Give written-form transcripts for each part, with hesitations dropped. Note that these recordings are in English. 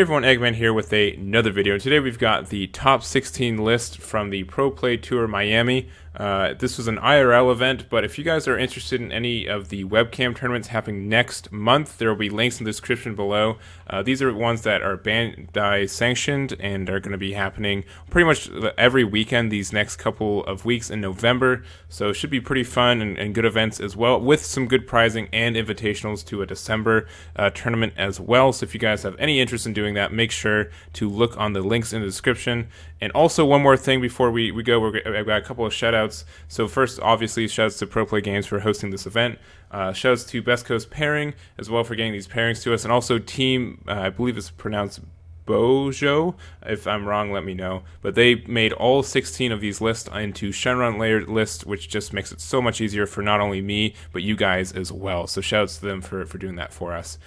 everyone, Egman here with another video. Today we've got the top 16 list from the Pro Play Tour Miami. This was an IRL event, but if you guys are interested in any of the webcam tournaments happening next month, there will be links in the description below. These are ones that are Bandai sanctioned and are going to be happening pretty much every weekend these next couple of weeks in November. So it should be pretty fun and good events as well, with some good prizing and invitationals to a December tournament as well. So if you guys have any interest in doing that, make sure to look on the links in the description. And also one more thing before we go, I've got a couple of shoutouts. So first, obviously, shoutouts to Pro Play Games for hosting this event. Shoutouts to Best Coast Pairing as well for getting these pairings to us. And also Team, I believe it's pronounced Bojo. If I'm wrong, let me know. But they made all 16 of these lists into Shenron layered lists, which just makes it so much easier for not only me, but you guys as well. So shoutouts to them for doing that for us.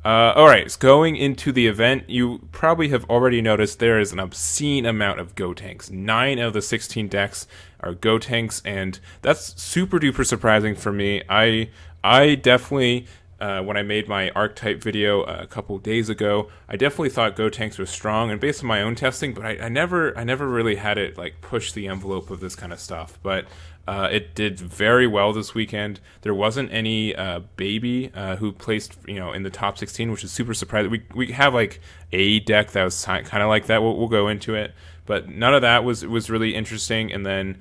Alright, so going into the event, you probably have already noticed there is an obscene amount of Gotenks. 9 of the 16 decks are Gotenks, and that's super duper surprising for me. I definitely, when I made my archetype video a couple days ago, I definitely thought Gotenks was strong, and based on my own testing, but I never really had it like push the envelope of this kind of stuff. But it did very well this weekend. There wasn't any baby who placed in the top 16, which is super surprising. We have like a deck that was kind of like that. We'll go into it, but none of that was really interesting. And then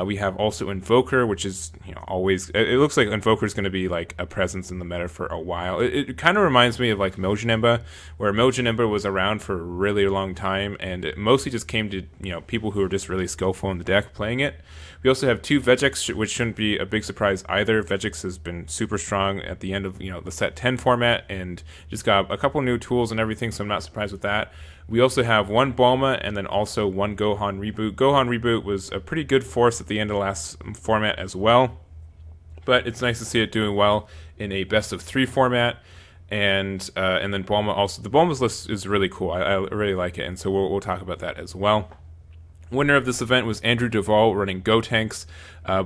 we have also Invoker, which is always, it looks like Invoker is going to be like a presence in the meta for a while. It kind of reminds me of like Mojanemba, where Mojanemba was around for a really long time, and it mostly just came to people who are just really skillful in the deck playing it. We also have 2 Vegex, which shouldn't be a big surprise either. Vegex has been super strong at the end of the set 10 format, and just got a couple new tools and everything, so I'm not surprised with that. We also have 1 Bulma and then also 1 Gohan Reboot. Gohan Reboot was a pretty good force at the end of the last format as well, but it's nice to see it doing well in a best of 3 format. And then Bulma also. The Bulma's list is really cool. I really like it, and so we'll talk about that as well. Winner of this event was Andrew Duvall running Gotenks.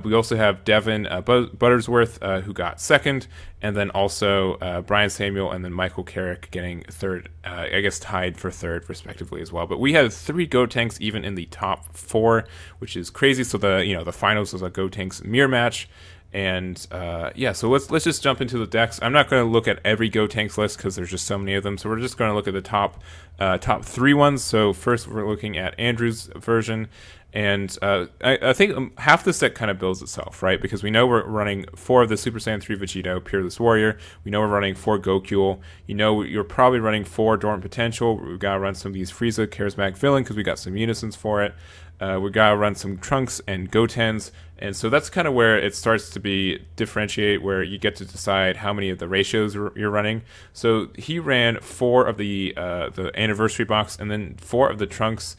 We also have Devin Buttersworth who got second, and then also Brian Samuel and then Michael Carrick getting third, I guess tied for third respectively as well. But we had 3 Gotenks even in the top 4, which is crazy. So the finals was a Gotenks mirror match. And yeah, so let's just jump into the decks. I'm not going to look at every Gotenks list because there's just so many of them. So we're just going to look at the top 3 ones. So first we're looking at Andrew's version, and I think half this deck kind of builds itself, right? Because we know we're running 4 of the Super Saiyan 3 Vegito, Peerless Warrior. We know we're running 4 Gokul. You're probably running 4 Dormant Potential. We've got to run some of these Frieza Charismatic Villain because we got some unisons for it. We gotta run some Trunks and Gotens, and so that's kind of where it starts to be differentiate, where you get to decide how many of the ratios you're running. So he ran 4 of the anniversary box, and then 4 of the Trunks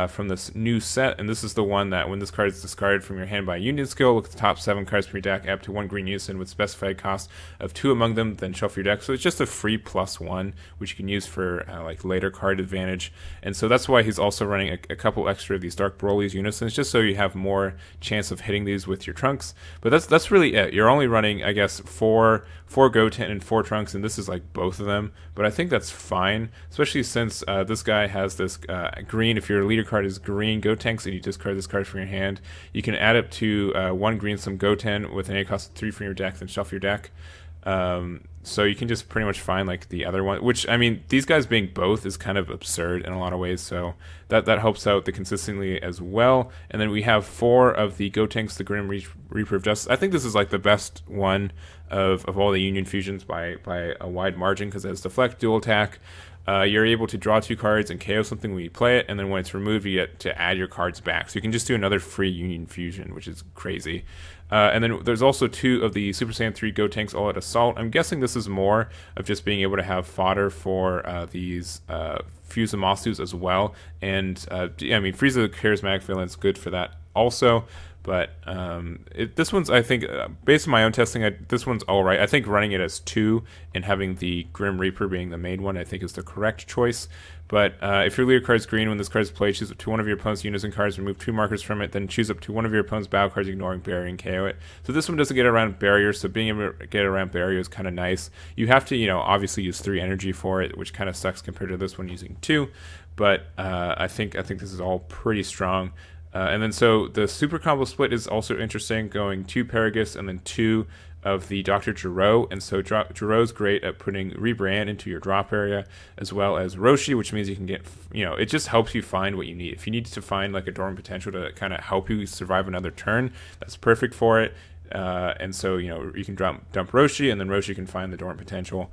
from this new set, and this is the one that when this card is discarded from your hand by a union skill, look at the top 7 cards from your deck, add up to 1 green unison with specified cost of 2 among them, then shuffle your deck. So it's just a free +1, which you can use for like later card advantage, and so that's why he's also running a couple extra of these Dark Broly's unisons, just so you have more chance of hitting these with your Trunks. But that's really it. You're only running, I guess, 4 Goten and 4 Trunks, and this is like both of them, but I think that's fine, especially since this guy has this green. If your leader card is green Gotenks and you discard this card from your hand, you can add up to 1 green some Goten with an A cost of 3 from your deck, then shuffle your deck. So you can just pretty much find like the other one, which, I mean, these guys being both is kind of absurd in a lot of ways, so that helps out the consistency as well. And then we have 4 of the Gotenks, the Grim Reaper of Justice. I think this is like the best one of all the Union Fusions by a wide margin, because it has Deflect, Dual Attack. You're able to draw 2 cards and KO something when you play it, and then when it's removed, you get to add your cards back. So you can just do another free Union Fusion, which is crazy. And then there's also 2 of the Super Saiyan 3 Gotenks all at Assault. I'm guessing this is more of just being able to have fodder for these Fusamasus as well. And I mean, Frieza Charismatic Villain's good for that also. But this one's, I think, based on my own testing, this one's all right. I think running it as 2 and having the Grim Reaper being the main one, I think is the correct choice. But if your leader card's green, when this card is played, choose up to one of your opponent's unison cards, remove 2 markers from it, then choose up to one of your opponent's battle cards, ignoring barrier, and KO it. So this one doesn't get around barrier, so being able to get around barrier is kind of nice. You have to, obviously use 3 energy for it, which kind of sucks compared to this one using 2. But I think this is all pretty strong. And then so the super combo split is also interesting, going 2 Paragus and then 2 of the Dr. Giro. And so Giro's great at putting Rebrand into your drop area, as well as Roshi, which means you can get, it just helps you find what you need. If you need to find like a dormant potential to kind of help you survive another turn, that's perfect for it. And so, you can dump Roshi, and then Roshi can find the dormant potential.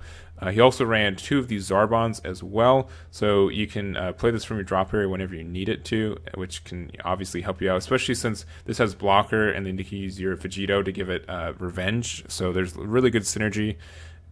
He also ran 2 of these Zarbons as well, so you can play this from your drop area whenever you need it to, which can obviously help you out, especially since this has blocker, and then you can use your Vegito to give it revenge, so there's really good synergy.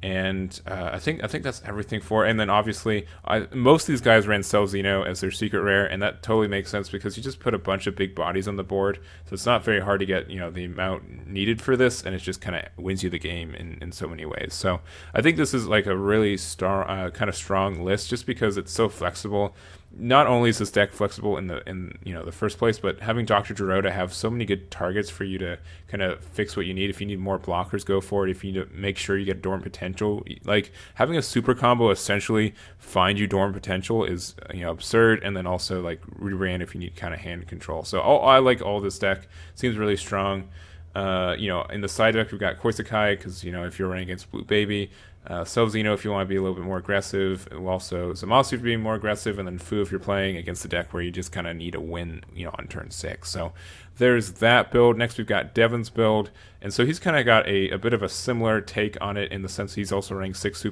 And I think that's everything for it. And then obviously most of these guys ran Celzino as their secret rare, and that totally makes sense because you just put a bunch of big bodies on the board, so it's not very hard to get the amount needed for this, and it just kind of wins you the game in so many ways. So I think this is like a really kind of strong list just because it's so flexible. Not only is this deck flexible in the first place, but having Dr. Giro to have so many good targets for you to kind of fix what you need. If you need more blockers, go for it. If you need to make sure you get dormant potential, like having a super combo essentially find you dormant potential is absurd. And then also like rebrand if you need kind of hand control. So I like all this deck. Seems really strong. In the side deck we've got Korsakai because if you're running against Blue Baby. Celzino if you want to be a little bit more aggressive, also Zamasu for being more aggressive, and then Fu if you're playing against a deck where you just kind of need a win on turn 6. So there's that build. Next we've got Devon's build, and so he's kind of got a bit of a similar take on it in the sense he's also running 6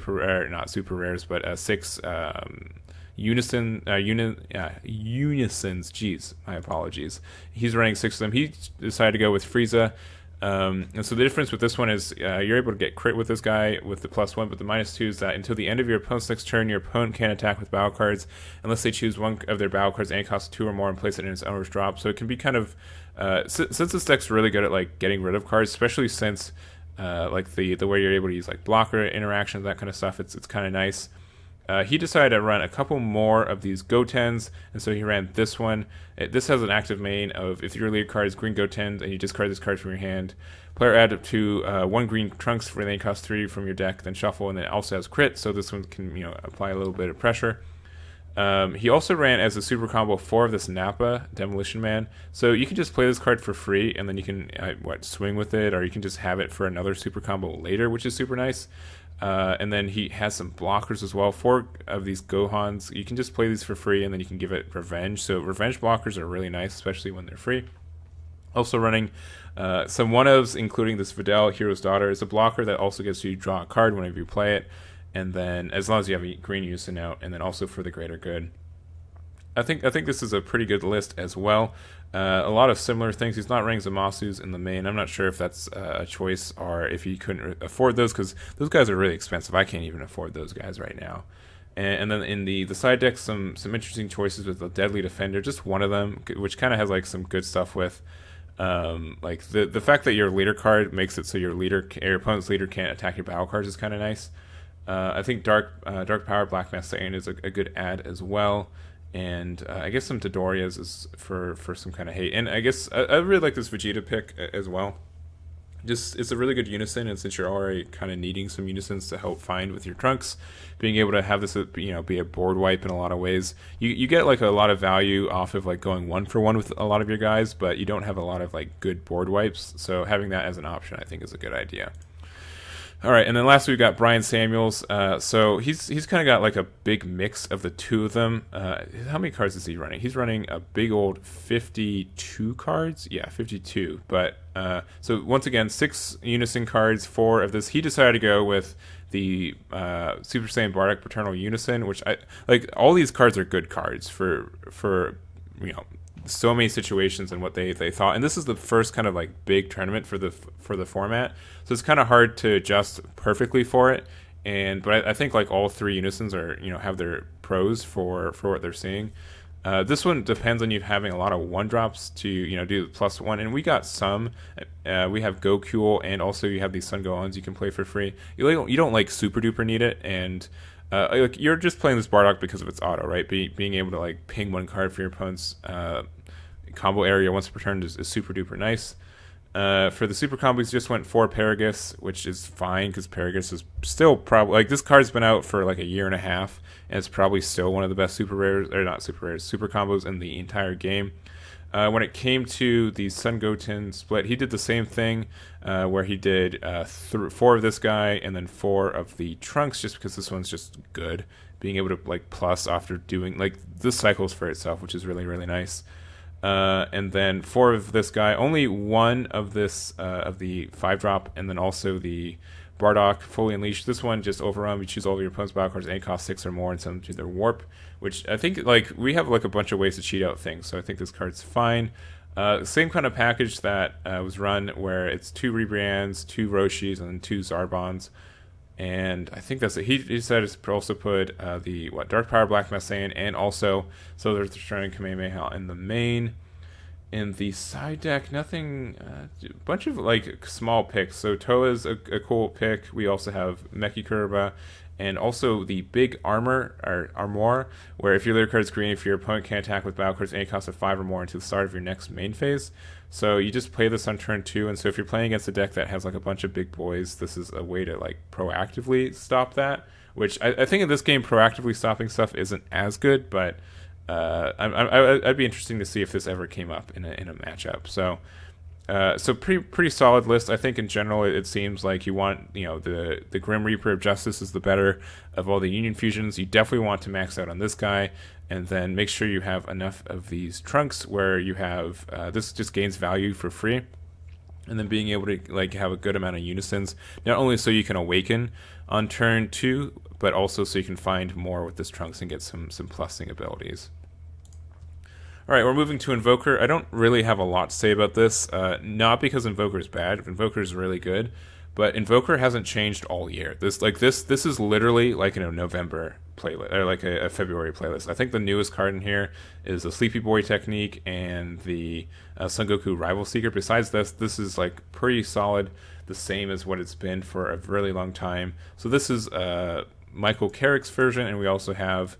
not super rares, but 6 unisons. Jeez, my apologies. He's running 6 of them. He decided to go with Frieza. And so the difference with this one is you're able to get crit with this guy with the +1, but the -2 is that until the end of your opponent's next turn, your opponent can't attack with battle cards unless they choose one of their battle cards and it costs 2 or more and place it in its owner's drop. So it can be kind of since this deck's really good at like getting rid of cards, especially since like the way you're able to use like blocker interactions, that kind of stuff. It's kind of nice. He decided to run a couple more of these Gotenks, and so he ran this one. This has an active main of if your lead card is green Gotenks and you discard this card from your hand, player add up to 1 green Trunks for the cost 3 from your deck, then shuffle, and then it also has crit, so this one can apply a little bit of pressure. He also ran as a super combo 4 of this Nappa Demolition Man, so you can just play this card for free, and then you can swing with it, or you can just have it for another super combo later, which is super nice. And then he has some blockers as well. 4 of these Gohans. You can just play these for free, and then you can give it revenge. So revenge blockers are really nice, especially when they're free. Also running some one-ofs, including this Videl, Hero's Daughter. It's a blocker that also gets you to draw a card whenever you play it. And then as long as you have a green unison out, and then also for the greater good. I think this is a pretty good list as well. A lot of similar things. He's not running Zamasu's in the main. I'm not sure if that's a choice or if he couldn't afford those, because those guys are really expensive. I can't even afford those guys right now. And then in the side deck, some interesting choices with the Deadly Defender. Just one of them, which kind of has like some good stuff with like the fact that your leader card makes it so your opponent's leader can't attack your battle cards is kind of nice. I think Dark Power Black Messiah is a good add as well. And I guess some Todorias is for some kind of hate. And I guess I really like this Vegeta pick as well. Just it's a really good unison, and since you're already kind of needing some unisons to help find with your Trunks, being able to have this be a board wipe in a lot of ways. You get like a lot of value off of like going 1-for-1 with a lot of your guys, but you don't have a lot of like good board wipes. So having that as an option, I think, is a good idea. All right, and then last we've got Brian Samuels. So he's kind of got like a big mix of the two of them. How many cards is he running? He's running a big old 52 cards. Yeah, 52. But so once again, 6 unison cards, 4 of this. He decided to go with the Super Saiyan Bardock Paternal Unison, which I like. All these cards are good cards for so many situations and what they thought. And this is the first kind of like big tournament for the format, so it's kind of hard to adjust perfectly for it. But I think like all 3 unisons are have their pros for what they're seeing. This one depends on you having a lot of 1-drops to do the +1, and we got some. We have Goku, and also you have these Sun Goons you can play for free. You don't like super duper need it, and like you're just playing this Bardock because of its auto, right? Being able to like ping 1 card for your opponent's combo area once per turn is super duper nice. For the super combos, just went 4 Paragus, which is fine because Paragus is still probably like this card's been out for like a year and a half, and it's probably still one of the best super rares, or not super rares, super combos in the entire game. When it came to the Sun Goten split, he did the same thing where he did 4 of this guy and then 4 of the Trunks, just because this one's just good. Being able to like plus after doing like this cycles for itself, which is really really nice. And then 4 of this guy, only 1 of this of the 5-drop, and then also the Bardock fully unleashed. This one just overrun. We choose all of your opponent's battle cards, and cost 6 or more, and send them to their warp. Which I think like we have like a bunch of ways to cheat out things, so I think this card's fine. Same kind of package that was run where it's 2 Rebrians, 2 Roshis, and then 2 Zarbons. And I think that's it. He said to also put the Dark Power Black Messiah, and also so there's the Shining Kamehameha in the main. In the side deck, nothing. A bunch of like small picks. So Toa's a cool pick. We also have Meki Kurba, and also the big armor, where if your lyric card is green, if your opponent can't attack with battle cards any cost of 5 or more until the start of your next main phase. So you just play this on turn 2, and so if you're playing against a deck that has like a bunch of big boys, this is a way to like proactively stop that. Which I think in this game, proactively stopping stuff isn't as good, but I'd be interesting to see if this ever came up in a matchup. So pretty solid list. I think in general it seems like you want the Grim Reaper of Justice is the better of all the Union fusions. You definitely want to max out on this guy, and then make sure you have enough of these Trunks where you have this just gains value for free. And then being able to like have a good amount of unisons, not only so you can awaken on turn 2, but also so you can find more with this Trunks and get some plussing abilities. Alright, we're moving to Invoker. I don't really have a lot to say about this, not because Invoker is bad. Invoker is really good, but Invoker hasn't changed all year. This is literally like a November playlist, or like a February playlist. I think the newest card in here is the Sleepy Boy technique and the Son Goku Rival Seeker. Besides this is like pretty solid, the same as what it's been for a really long time. So this is Michael Carrick's version, and we also have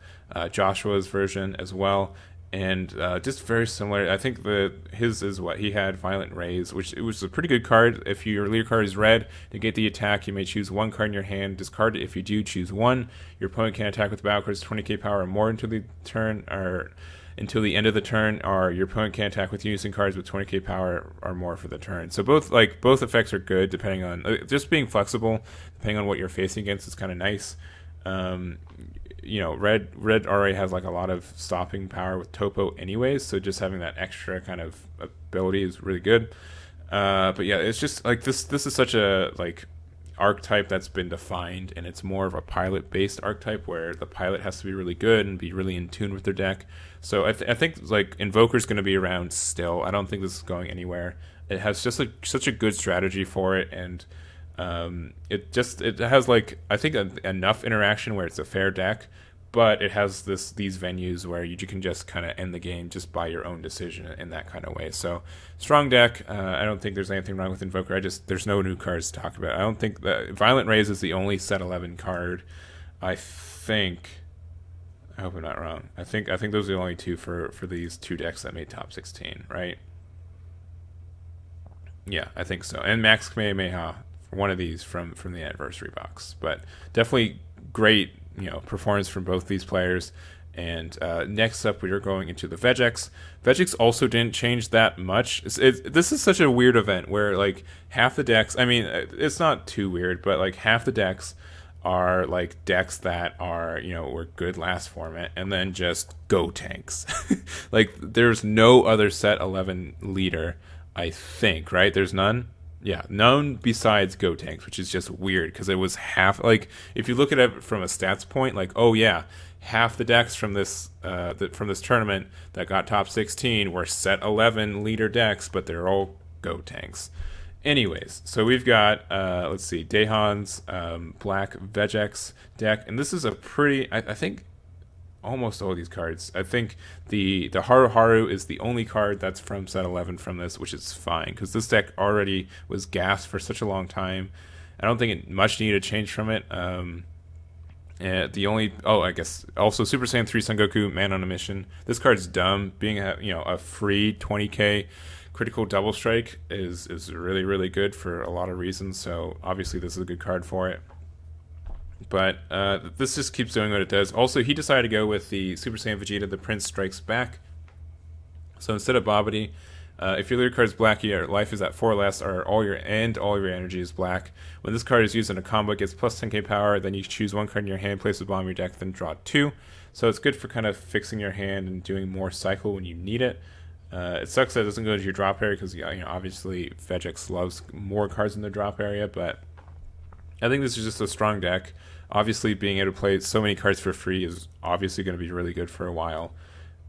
Joshua's version as well. And just very similar. I think his is what he had, Violent Rays, which it was a pretty good card. If your leader card is red, to get the attack, you may choose 1 card in your hand, discard it. If you do, choose 1. Your opponent can attack with battle cards 20k power or more until the turn, or until the end of the turn, or your opponent can attack with unison cards with 20k power or more for the turn. So both effects are good, depending on just being flexible, depending on what you're facing against is kind of nice. Red already has like a lot of stopping power with Topo anyways, so just having that extra kind of ability is really good. But yeah, it's just like this is such a like archetype that's been defined, and it's more of a pilot based archetype where the pilot has to be really good and be really in tune with their deck. So I think like Invoker's going to be around still. I don't think this is going anywhere. It has just such a good strategy for it, and it has like I think enough interaction where it's a fair deck, but it has these venues where you can just kind of end the game just by your own decision in that kind of way. So strong deck. I don't think there's anything wrong with Invoker. There's no new cards to talk about. I don't think that Violent Rays is the only set 11 card. I hope I'm not wrong. I think those are the only 2 for these 2 decks that made top 16, right? Yeah, I think so. And Max Kamehameha, one of these from the anniversary box. But definitely great performance from both these players. And next up, we are going into the Vegex. Vegex also didn't change that much. This is such a weird event where like half the decks, I mean, it's not too weird, but like half the decks are like decks that are were good last format, and then just Gotenks. Like there's no other set 11 leader, I think, right? There's none. Yeah, none besides Gotenks, which is just weird because it was half. Like if you look at it from a stats point, like oh yeah, half the decks from this tournament that got top 16 were set 11 leader decks, but they're all Gotenks. Anyways, so we've got let's see, Daehan's Black Vegex deck, and this is a pretty. I think almost all these cards. I think the Haru Haru is the only card that's from set 11 from this, which is fine because this deck already was gassed for such a long time. I don't think it much needed a change from it. And the only I guess also Super Saiyan 3 Son Goku, Man on a Mission. This card's dumb. Being a free 20k critical double strike is really, really good for a lot of reasons. So obviously this is a good card for it. But this just keeps doing what it does. Also, he decided to go with the Super Saiyan Vegeta, the Prince Strikes Back. So instead of Babidi, if your leader card is black, your life is at 4 less, or all your energy is black. When this card is used in a combo, it gets plus 10k power. Then you choose one card in your hand, place a bomb in your deck, then draw 2. So it's good for kind of fixing your hand and doing more cycle when you need it. It sucks that it doesn't go to your drop area because obviously Vegex loves more cards in their drop area, but I think this is just a strong deck. Obviously, being able to play so many cards for free is obviously going to be really good for a while.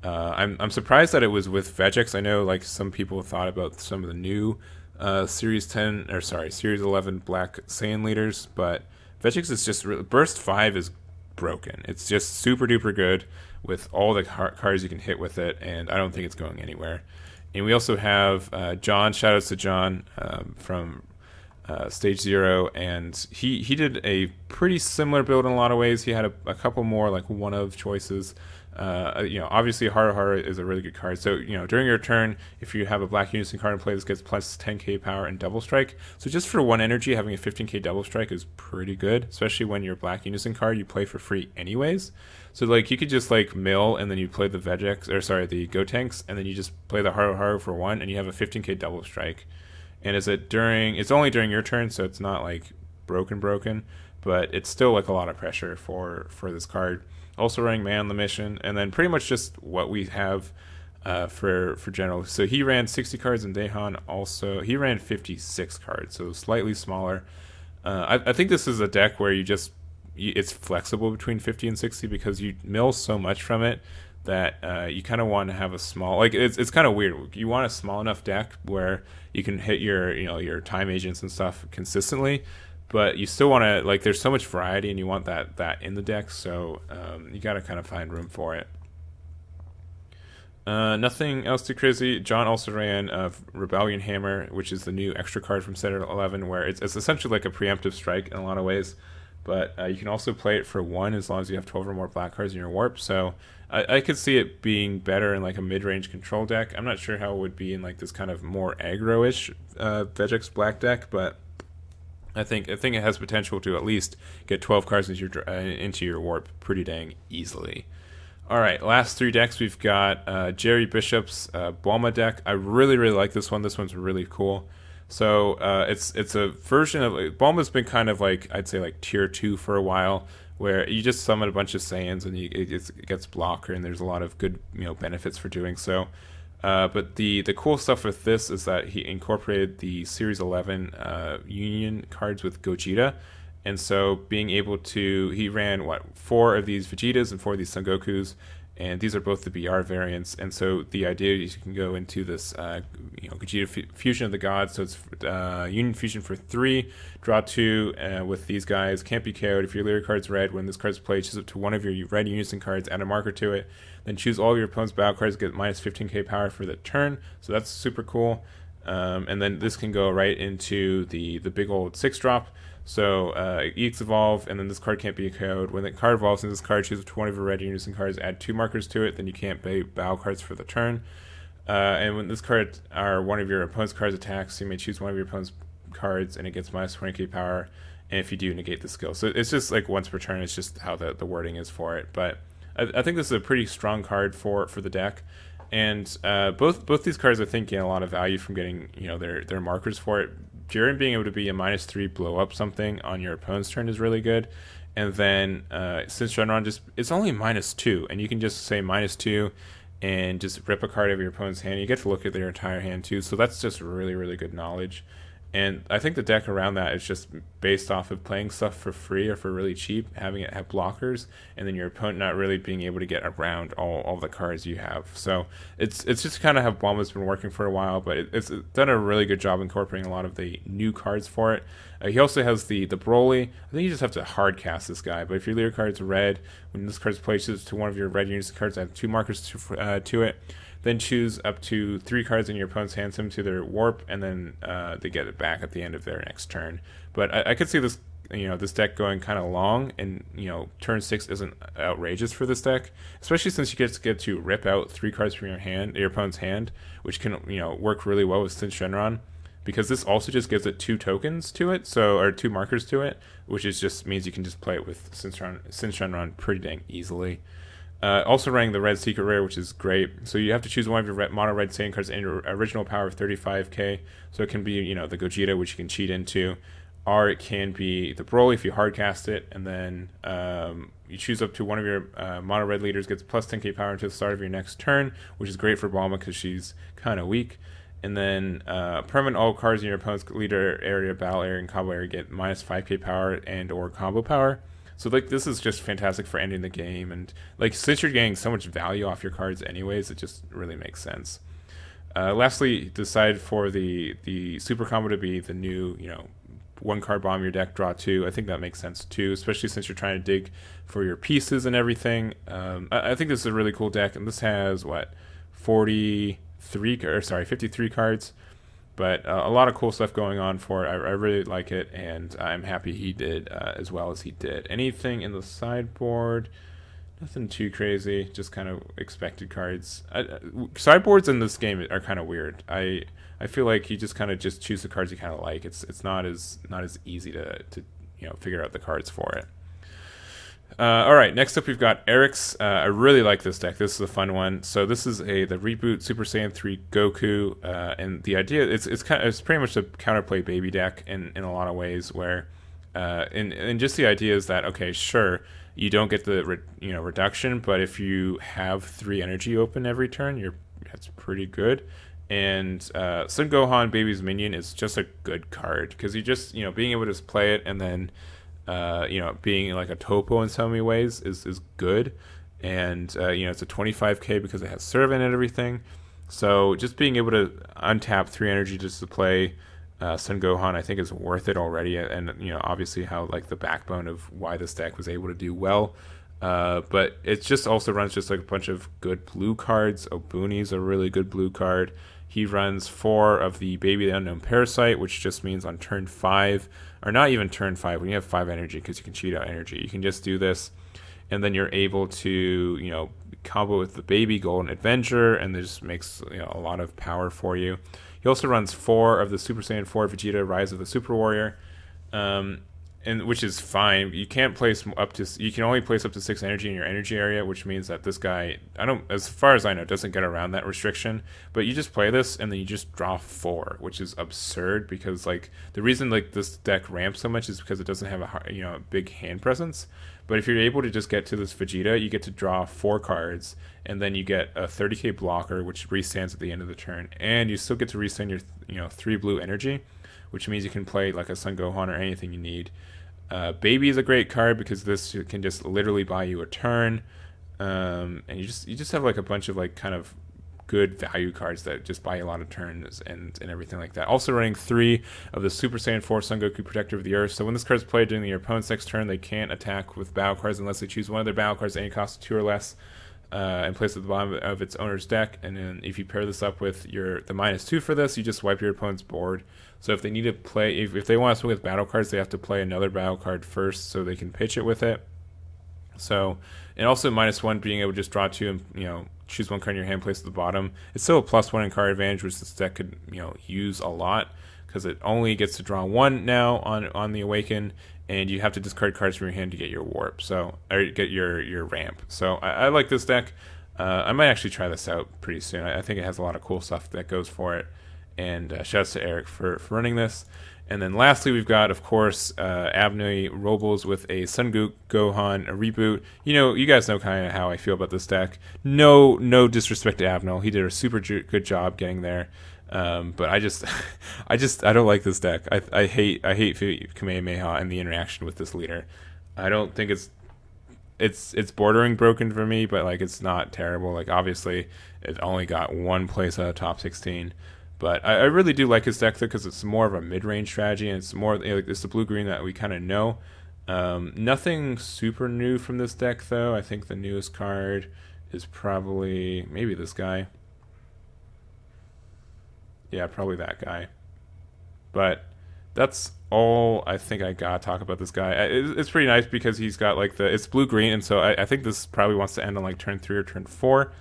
I'm surprised that it was with Vegex. I know like some people thought about some of the new Series 11 Black Saiyan leaders, but Vegex is just Burst 5 is broken. It's just super duper good with all the cards you can hit with it, and I don't think it's going anywhere. And we also have John. Shoutouts to John from Stage 0, and he did a pretty similar build in a lot of ways. He had a couple more like one of choices. Obviously Haru Haru is a really good card. So during your turn, if you have a black unison card in play, this gets plus 10k power and double strike. So just for 1 energy, having a 15k double strike is pretty good, especially when your black unison card you play for free anyways. So like you could just like mill and then you play the the Gotenks, and then you just play the Haru Haru for 1 and you have a 15k double strike. And it's only during your turn, so it's not like broken, but it's still like a lot of pressure for this card. Also running Man on the Mission, and then pretty much just what we have for general. So he ran 60 cards, and Daehan also he ran 56 cards, so slightly smaller. I think this is a deck where it's flexible between 50 and 60 because you mill so much from it that you kind of want to have a small, like it's kind of weird. You want a small enough deck where you can hit your time agents and stuff consistently, but you still want to, like, there's so much variety and you want that in the deck, so you got to kind of find room for it. Nothing else too crazy. John also ran Rebellion Hammer, which is the new extra card from set 11, where it's essentially like a preemptive strike in a lot of ways, but you can also play it for 1 as long as you have 12 or more black cards in your warp. So I could see it being better in like a mid-range control deck. I'm not sure how it would be in like this kind of more aggro-ish Vegex black deck, but I think it has potential to at least get 12 cards into your warp pretty dang easily. All right, last 3 decks. We've got Jerry Bishop's Bulma deck. I really like this one. This one's really cool. So it's a version of Bulma's been kind of like, I'd say like tier 2 for a while, where you just summon a bunch of Saiyans and it gets blocker, and there's a lot of good benefits for doing so. But the cool stuff with this is that he incorporated the Series 11 Union cards with Gogeta, and so being able to, he ran 4 of these Vegetas and 4 of these Son Gokus, and these are both the BR variants. And so the idea is you can go into this Gogeta Fusion of the Gods. So it's Union Fusion for 3, draw 2 with these guys. Can't be KO'd. If your leader card's red, when this card's played, choose up to one of your red unison cards, add a marker to it, then choose all of your opponent's battle cards, get minus 15k power for the turn. So that's super cool. And then this can go right into the big old 6-drop. So EX Evolve, and then this card can't be KO'd. When the card evolves into this card, choose one of your red unison cards, add 2 markers to it, then you can't pay battle cards for the turn. And when this card or one of your opponent's cards attacks, you may choose one of your opponent's cards, and it gets minus 20k power. And if you do, negate the skill. So it's just like once per turn. It's just how the wording is for it. But I think this is a pretty strong card for the deck. And both these cards, I think, gain a lot of value from getting their markers for it. Jiren being able to be a -3 blow up something on your opponent's turn is really good. And then since Shenron it's only -2, and you can just say -2 and just rip a card out of your opponent's hand. You get to look at their entire hand too, so that's just really good knowledge. And I think the deck around that is just based off of playing stuff for free or for really cheap, having it have blockers, and then your opponent not really being able to get around all the cards you have. So it's just kind of how Bomba's been working for a while, but it's done a really good job incorporating a lot of the new cards for it. He also has the Broly. I think you just have to hard cast this guy, but if your leader card's red, when this card's placed to one of your red units cards, I have 2 markers to it. Then choose up to 3 cards in your opponent's hand, send them to their warp, and then they get it back at the end of their next turn. But I could see this, this deck going kind of long, and turn 6 isn't outrageous for this deck, especially since you get to rip out 3 cards from your opponent's hand, which can work really well with Since Shenron, because this also just gives it 2 tokens to it, or 2 markers to it, which is just means you can just play it with Since Shenron pretty dang easily. Also running the red secret rare, which is great. So you have to choose one of your mono red Saiyan cards and your original power of 35k. So it can be the Gogeta, which you can cheat into, or it can be the Broly if you hardcast it, and then you choose up to one of your mono red leaders gets plus 10k power until the start of your next turn, which is great for Bulma because she's kind of weak. And then permanent all cards in your opponent's leader area, battle area, and combo area get minus 5k power and or combo power. So this is just fantastic for ending the game, and since you're getting so much value off your cards anyways, it just really makes sense. Lastly, decide for the super combo to be the new 1 card bomb your deck, draw 2. I think that makes sense too, especially since you're trying to dig for your pieces and everything. I think this is a really cool deck, and this has 53 cards. But a lot of cool stuff going on for it. I really like it, and I'm happy he did as well as he did. Anything in the sideboard? Nothing too crazy, just kind of expected cards. Sideboards in this game are kind of weird. I feel like you just kind of choose the cards you kind of like. It's not as easy to figure out the cards for it. All right, next up we've got Eric's. I really like this deck. This is a fun one. So this is the reboot Super Saiyan 3 Goku, and the idea it's pretty much a counterplay baby deck in a lot of ways. Where, and just the idea is that okay, sure, you don't get the reduction, but if you have 3 energy open every turn, that's pretty good. And Son Gohan Baby's Minion is just a good card because you just being able to play it and then. Being like a topo in so many ways is good, and it's a 25k because it has servant and everything. So just being able to untap 3 energy just to play Son Gohan, I think is worth it already, and obviously how the backbone of why this deck was able to do well. But it just also runs just a bunch of good blue cards. Obuni's a really good blue card. He runs 4 of the Baby the Unknown Parasite, which just means on turn 5, or not even turn 5, when you have 5 energy, because you can cheat out energy, you can just do this, and then you're able to, combo with the Baby Golden Avenger, and this makes a lot of power for you. He also runs 4 of the Super Saiyan 4 Vegeta Rise of the Super Warrior, and which is fine. You can't place you can only place up to 6 energy in your energy area, which means that this guy, as far as I know, doesn't get around that restriction. But you just play this and then you just draw 4, which is absurd because the reason this deck ramps so much is because it doesn't have a big hand presence. But if you're able to just get to this Vegeta, you get to draw 4 cards, and then you get a 30k blocker, which restands at the end of the turn, and you still get to restand your 3 blue energy, which means you can play a Son Gohan or anything you need. Baby is a great card because this can just literally buy you a turn, and you just have a bunch of kind of good value cards that just buy you a lot of turns and everything like that. Also running 3 of the Super Saiyan 4 Son Goku Protector of the Earth. So when this card is played during your opponent's next turn, they can't attack with battle cards unless they choose one of their battle cards at any cost of 2 or less, and place it at the bottom of its owner's deck. And then if you pair this up with the -2 for this, you just wipe your opponent's board. So if they need to play, if they want to swing with battle cards, they have to play another battle card first so they can pitch it with it. So, and also -1 being able to just draw 2 and choose 1 card in your hand, place at the bottom. It's still a +1 in card advantage, which this deck could use a lot because it only gets to draw 1 now on the Awaken, and you have to discard cards from your hand to get your warp. So or get your ramp. So I like this deck. I might actually try this out pretty soon. I think it has a lot of cool stuff that goes for it. And shouts to Eric for running this. And then lastly, we've got, of course, Abney Robles with a Son Gohan reboot. You guys know kind of how I feel about this deck. No disrespect to Abney. He did a super good job getting there. But I don't like this deck. I hate Kamehameha and the interaction with this leader. I don't think it's bordering broken for me, but like it's not terrible. Like obviously it only got one place out of top 16, but I really do like his deck though because it's more of a mid-range strategy and it's more like it's the blue-green that we kind of know. Nothing super new from this deck though. I think the newest card is probably maybe this guy. Yeah, probably that guy. But that's all I think I got to talk about this guy. It's pretty nice because he's got like it's blue green, and so I think this probably wants to end on like turn 3 or turn 4.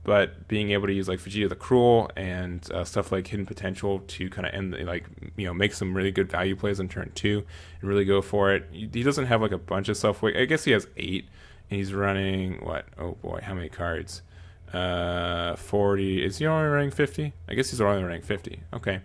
But being able to use like Vegeta the Cruel and stuff like Hidden Potential to kind of end like make some really good value plays on turn 2 and really go for it. He doesn't have like a bunch of stuff. I guess he has 8, and he's running what? Oh boy, how many cards? 40. Is he only running 50? I guess he's only running 50. Okay.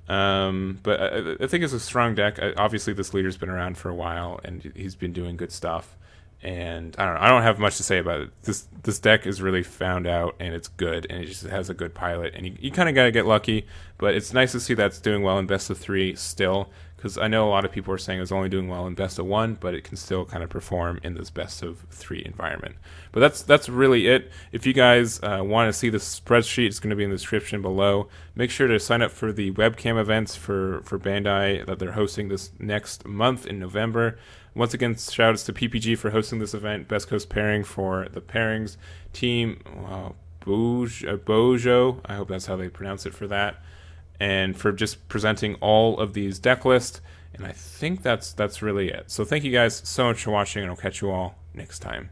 But I think it's a strong deck. Obviously, this leader's been around for a while, and he's been doing good stuff. And I don't know. I don't have much to say about it. This deck is really found out, and it's good, and it just has a good pilot. And you kind of got to get lucky, but it's nice to see that's doing well in best of 3 still, because I know a lot of people are saying it's only doing well in best of 1, but it can still kind of perform in this best of 3 environment. But that's really it. If you guys want to see the spreadsheet, it's going to be in the description below. Make sure to sign up for the webcam events for Bandai that they're hosting this next month in November. Once again, shout-outs to PPG for hosting this event, Best Coast Pairing for the pairings, Team Bojo, I hope that's how they pronounce it for that, and for just presenting all of these deck lists, and I think that's really it. So thank you guys so much for watching, and I'll catch you all next time.